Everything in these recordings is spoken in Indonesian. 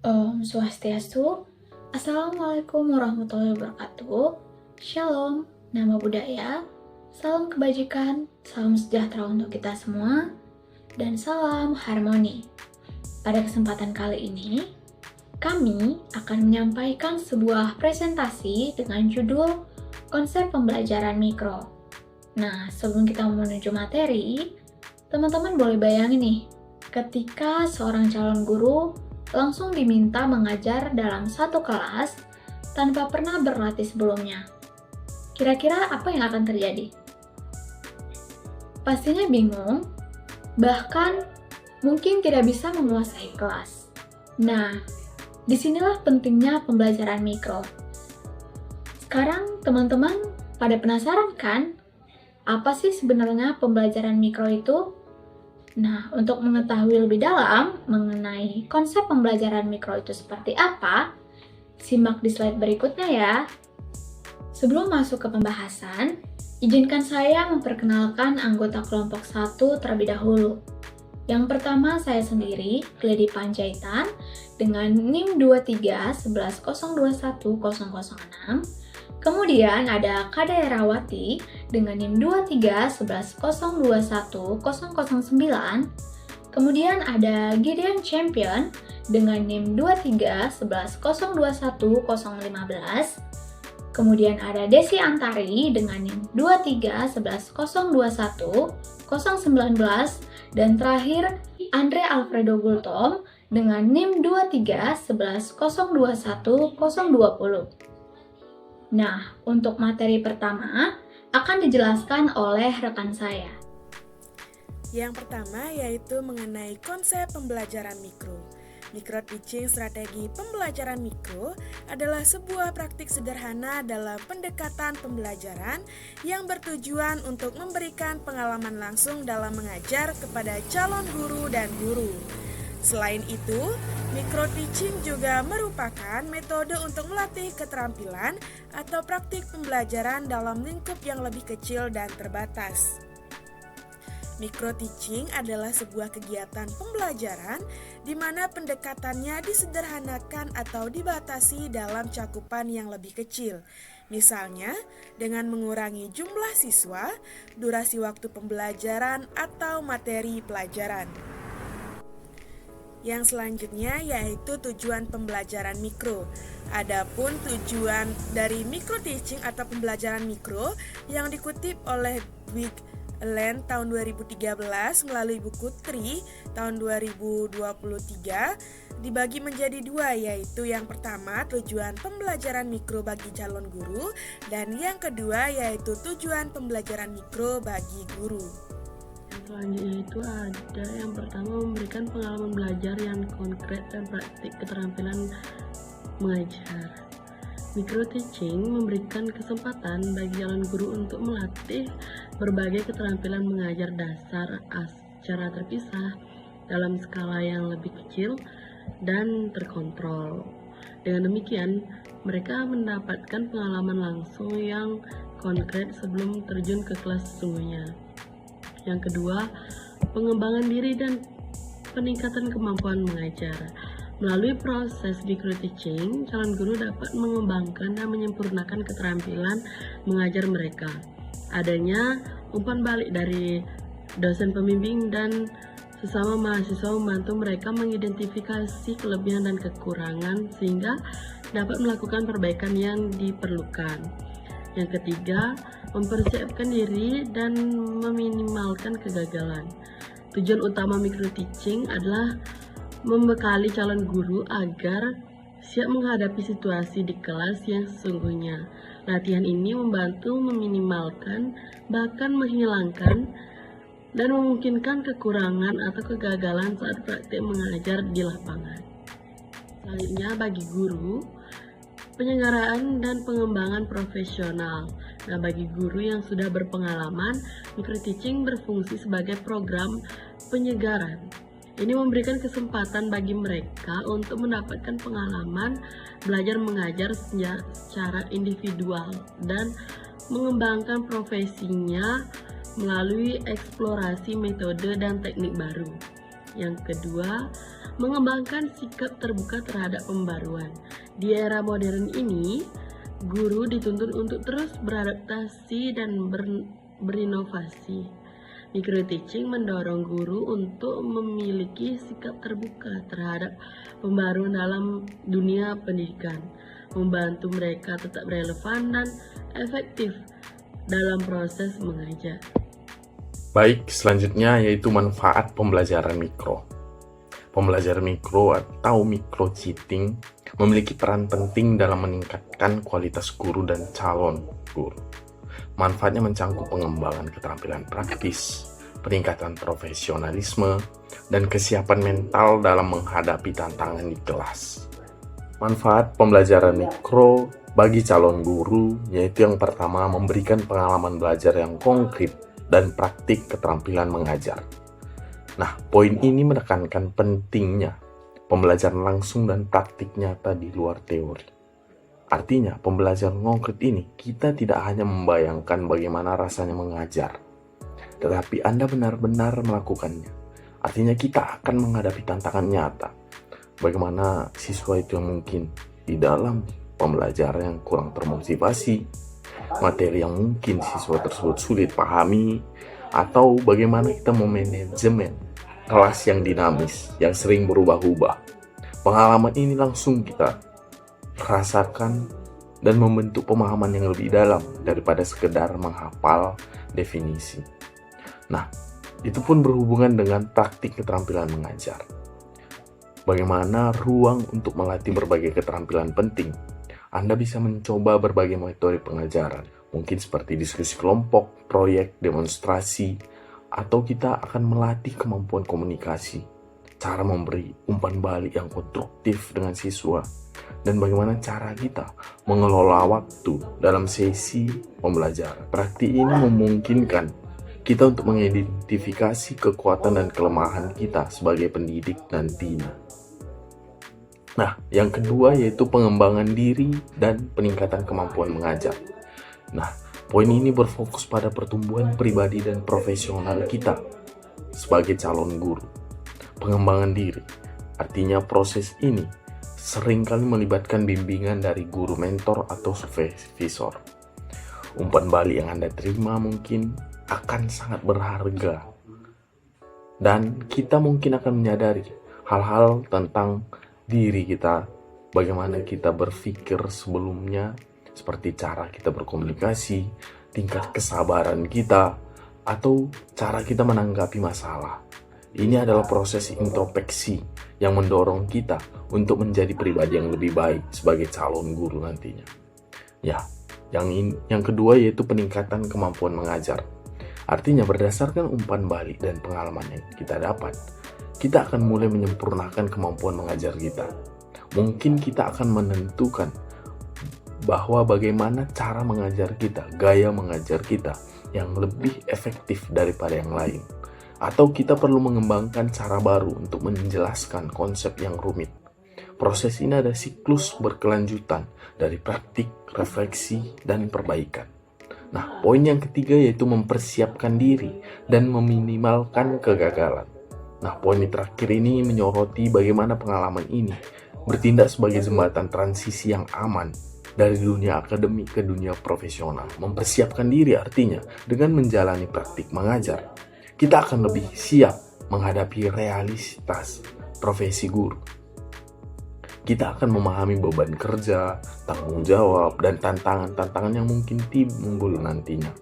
Om Swastiastu, Assalamualaikum warahmatullahi wabarakatuh, Shalom, nama budaya, salam kebajikan, salam sejahtera untuk kita semua, dan salam harmoni. Pada kesempatan kali ini, kami akan menyampaikan sebuah presentasi dengan judul Konsep Pembelajaran Mikro. Nah, sebelum kita menuju materi, teman-teman boleh bayangin nih, ketika seorang calon guru langsung diminta mengajar dalam satu kelas tanpa pernah berlatih sebelumnya. Kira-kira apa yang akan terjadi? Pastinya bingung, bahkan mungkin tidak bisa menguasai kelas. Nah, disinilah pentingnya pembelajaran mikro. Sekarang teman-teman pada penasaran kan? Apa sih sebenarnya pembelajaran mikro itu? Nah, untuk mengetahui lebih dalam mengenai konsep pembelajaran mikro itu seperti apa, simak di slide berikutnya ya. Sebelum masuk ke pembahasan, izinkan saya memperkenalkan anggota kelompok 1 terlebih dahulu. Yang pertama saya sendiri, Gledy Panjaitan, dengan NIM 2311021006. Kemudian ada Kak Daerawati dengan NIM 2311021009. Kemudian ada Gideon Champion dengan NIM 2311021015. Kemudian ada Desi Antari dengan NIM 2311021019. Dan terakhir Andre Alfredo Gultom dengan NIM 2311021020. Nah, untuk materi pertama akan dijelaskan oleh rekan saya. Yang pertama yaitu mengenai konsep pembelajaran mikro. Micro teaching strategi pembelajaran mikro adalah sebuah praktik sederhana dalam pendekatan pembelajaran yang bertujuan untuk memberikan pengalaman langsung dalam mengajar kepada calon guru dan guru. Selain itu, micro teaching juga merupakan metode untuk melatih keterampilan atau praktik pembelajaran dalam lingkup yang lebih kecil dan terbatas. Micro teaching adalah sebuah kegiatan pembelajaran di mana pendekatannya disederhanakan atau dibatasi dalam cakupan yang lebih kecil. Misalnya, dengan mengurangi jumlah siswa, durasi waktu pembelajaran, atau materi pelajaran. Yang selanjutnya yaitu tujuan pembelajaran mikro. Adapun tujuan dari micro teaching atau pembelajaran mikro yang dikutip oleh Dwight Land tahun 2013 melalui buku Tri tahun 2023 dibagi menjadi dua, yaitu yang pertama tujuan pembelajaran mikro bagi calon guru dan yang kedua yaitu tujuan pembelajaran mikro bagi guru. Selanjutnya itu ada yang pertama memberikan pengalaman belajar yang konkret dan praktik keterampilan mengajar. Micro teaching memberikan kesempatan bagi calon guru untuk melatih berbagai keterampilan mengajar dasar secara terpisah dalam skala yang lebih kecil dan terkontrol. Dengan demikian, mereka mendapatkan pengalaman langsung yang konkret sebelum terjun ke kelas sesungguhnya. Yang kedua, pengembangan diri dan peningkatan kemampuan mengajar. Melalui proses micro teaching, calon guru dapat mengembangkan dan menyempurnakan keterampilan mengajar mereka. Adanya umpan balik dari dosen pembimbing dan sesama mahasiswa membantu mereka mengidentifikasi kelebihan dan kekurangan sehingga dapat melakukan perbaikan yang diperlukan. Yang ketiga, mempersiapkan diri dan meminimalkan kegagalan. Tujuan utama micro teaching adalah membekali calon guru agar siap menghadapi situasi di kelas yang sesungguhnya. Latihan ini membantu meminimalkan, bahkan menghilangkan, dan memungkinkan kekurangan atau kegagalan saat praktik mengajar di lapangan. Selanjutnya, bagi guru, penyelenggaraan dan pengembangan profesional. Nah, bagi guru yang sudah berpengalaman, micro teaching berfungsi sebagai program penyegaran. Ini memberikan kesempatan bagi mereka untuk mendapatkan pengalaman belajar mengajar secara individual dan mengembangkan profesinya melalui eksplorasi metode dan teknik baru. Yang kedua, mengembangkan sikap terbuka terhadap pembaruan. Di era modern ini, guru dituntut untuk terus beradaptasi dan berinovasi. Micro teaching mendorong guru untuk memiliki sikap terbuka terhadap pembaruan dalam dunia pendidikan, membantu mereka tetap relevan dan efektif dalam proses mengajar. Baik, selanjutnya yaitu manfaat pembelajaran mikro. Pembelajaran mikro atau micro teaching memiliki peran penting dalam meningkatkan kualitas guru dan calon guru. Manfaatnya mencangkup pengembangan keterampilan praktis, peningkatan profesionalisme, dan kesiapan mental dalam menghadapi tantangan di kelas. Manfaat pembelajaran mikro bagi calon guru yaitu yang pertama, memberikan pengalaman belajar yang konkret dan praktik keterampilan mengajar. Nah, poin ini menekankan pentingnya pembelajaran langsung dan praktik nyata di luar teori. Artinya, pembelajaran konkret ini kita tidak hanya membayangkan bagaimana rasanya mengajar, tetapi Anda benar-benar melakukannya. Artinya kita akan menghadapi tantangan nyata. Bagaimana siswa itu yang mungkin di dalam pembelajaran yang kurang termotivasi, materi yang mungkin siswa tersebut sulit pahami, atau bagaimana kita memanajemen kelas yang dinamis, yang sering berubah-ubah. Pengalaman ini langsung kita rasakan dan membentuk pemahaman yang lebih dalam daripada sekedar menghafal definisi. Nah, itu pun berhubungan dengan praktik keterampilan mengajar. Bagaimana ruang untuk melatih berbagai keterampilan penting. Anda bisa mencoba berbagai metode pengajaran, mungkin seperti diskusi kelompok, proyek, demonstrasi, atau kita akan melatih kemampuan komunikasi, cara memberi umpan balik yang konstruktif dengan siswa, dan bagaimana cara kita mengelola waktu dalam sesi pembelajaran. Praktik ini memungkinkan kita untuk mengidentifikasi kekuatan dan kelemahan kita sebagai pendidik nantinya. Nah, yang kedua yaitu pengembangan diri dan peningkatan kemampuan mengajar. Nah, poin ini berfokus pada pertumbuhan pribadi dan profesional kita sebagai calon guru. Pengembangan diri, artinya proses ini seringkali melibatkan bimbingan dari guru mentor atau supervisor. Umpan balik yang Anda terima mungkin akan sangat berharga. Dan kita mungkin akan menyadari hal-hal tentang diri kita, bagaimana kita berpikir sebelumnya, seperti cara kita berkomunikasi, tingkat kesabaran kita, atau cara kita menanggapi masalah. Ini adalah proses introspeksi yang mendorong kita untuk menjadi pribadi yang lebih baik sebagai calon guru nantinya. Ya, yang kedua yaitu peningkatan kemampuan mengajar. Artinya berdasarkan umpan balik dan pengalaman yang kita dapat, kita akan mulai menyempurnakan kemampuan mengajar kita. Mungkin kita akan menentukan bahwa bagaimana cara mengajar kita, gaya mengajar kita yang lebih efektif daripada yang lain. Atau kita perlu mengembangkan cara baru untuk menjelaskan konsep yang rumit. Proses ini ada siklus berkelanjutan dari praktik, refleksi, dan perbaikan. Nah, poin yang ketiga yaitu mempersiapkan diri dan meminimalkan kegagalan. Nah, poin terakhir ini menyoroti bagaimana pengalaman ini bertindak sebagai jembatan transisi yang aman dari dunia akademik ke dunia profesional. Mempersiapkan diri artinya dengan menjalani praktik mengajar, kita akan lebih siap menghadapi realitas profesi guru. Kita akan memahami beban kerja, tanggung jawab, dan tantangan-tantangan yang mungkin timbul nantinya.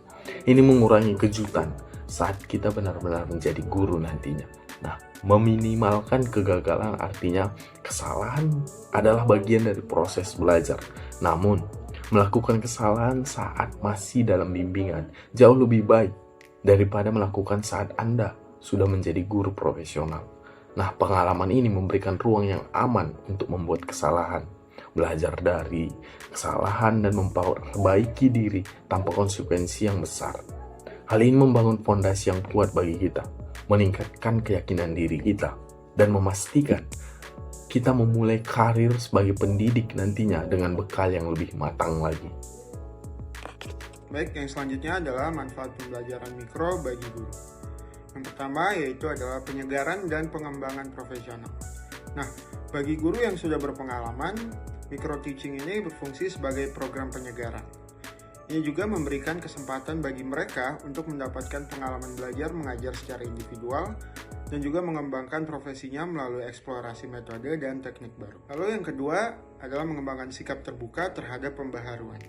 Ini mengurangi kejutan saat kita benar-benar menjadi guru nantinya. Nah, meminimalkan kegagalan artinya kesalahan adalah bagian dari proses belajar. Namun, melakukan kesalahan saat masih dalam bimbingan jauh lebih baik daripada melakukan saat Anda sudah menjadi guru profesional. Nah, pengalaman ini memberikan ruang yang aman untuk membuat kesalahan, belajar dari kesalahan, dan memperbaiki diri tanpa konsekuensi yang besar. Hal ini membangun fondasi yang kuat bagi kita, meningkatkan keyakinan diri kita, dan memastikan kita memulai karir sebagai pendidik nantinya dengan bekal yang lebih matang lagi. Baik, yang selanjutnya adalah manfaat pembelajaran mikro bagi guru. Yang pertama yaitu adalah penyegaran dan pengembangan profesional. Nah, bagi guru yang sudah berpengalaman, micro teaching ini berfungsi sebagai program penyegaran. Ini juga memberikan kesempatan bagi mereka untuk mendapatkan pengalaman belajar mengajar secara individual dan juga mengembangkan profesinya melalui eksplorasi metode dan teknik baru. Lalu yang kedua adalah mengembangkan sikap terbuka terhadap pembaharuan.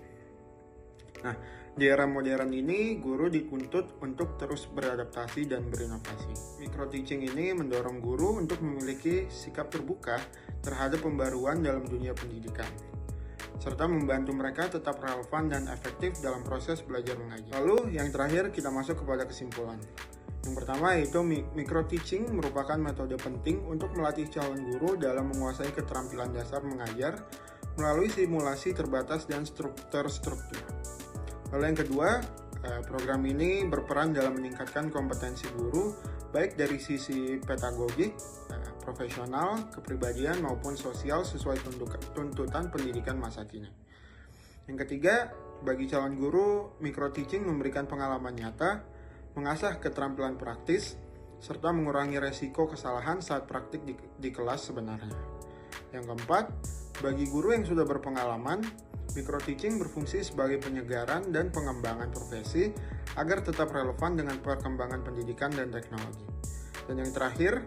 Nah, di era modern ini, guru dituntut untuk terus beradaptasi dan berinovasi. Micro teaching ini mendorong guru untuk memiliki sikap terbuka terhadap pembaruan dalam dunia pendidikan, serta membantu mereka tetap relevan dan efektif dalam proses belajar mengajar. Lalu, yang terakhir kita masuk kepada kesimpulan. Yang pertama yaitu micro teaching merupakan metode penting untuk melatih calon guru dalam menguasai keterampilan dasar mengajar melalui simulasi terbatas dan terstruktur. Lalu yang kedua, program ini berperan dalam meningkatkan kompetensi guru baik dari sisi pedagogik, profesional, kepribadian maupun sosial sesuai tuntutan pendidikan masa kini. Yang ketiga, bagi calon guru, micro teaching memberikan pengalaman nyata, mengasah keterampilan praktis, serta mengurangi resiko kesalahan saat praktik di kelas sebenarnya. Yang keempat, bagi guru yang sudah berpengalaman, micro teaching berfungsi sebagai penyegaran dan pengembangan profesi agar tetap relevan dengan perkembangan pendidikan dan teknologi. Dan yang terakhir,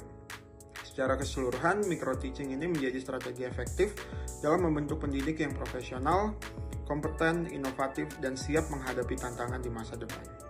secara keseluruhan, micro teaching ini menjadi strategi efektif dalam membentuk pendidik yang profesional, kompeten, inovatif, dan siap menghadapi tantangan di masa depan.